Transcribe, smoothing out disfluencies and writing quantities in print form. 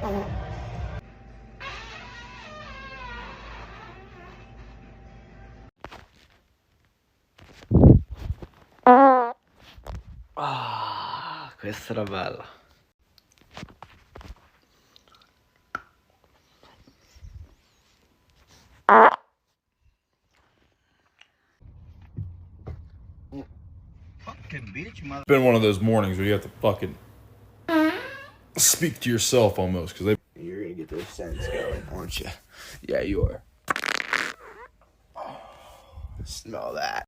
Ah, questa era bella. Fucking bitch, mother. It's been one of those mornings where you have to fucking speak to yourself almost, because You're gonna get those scents going, aren't you? Yeah, you are. Oh, smell that.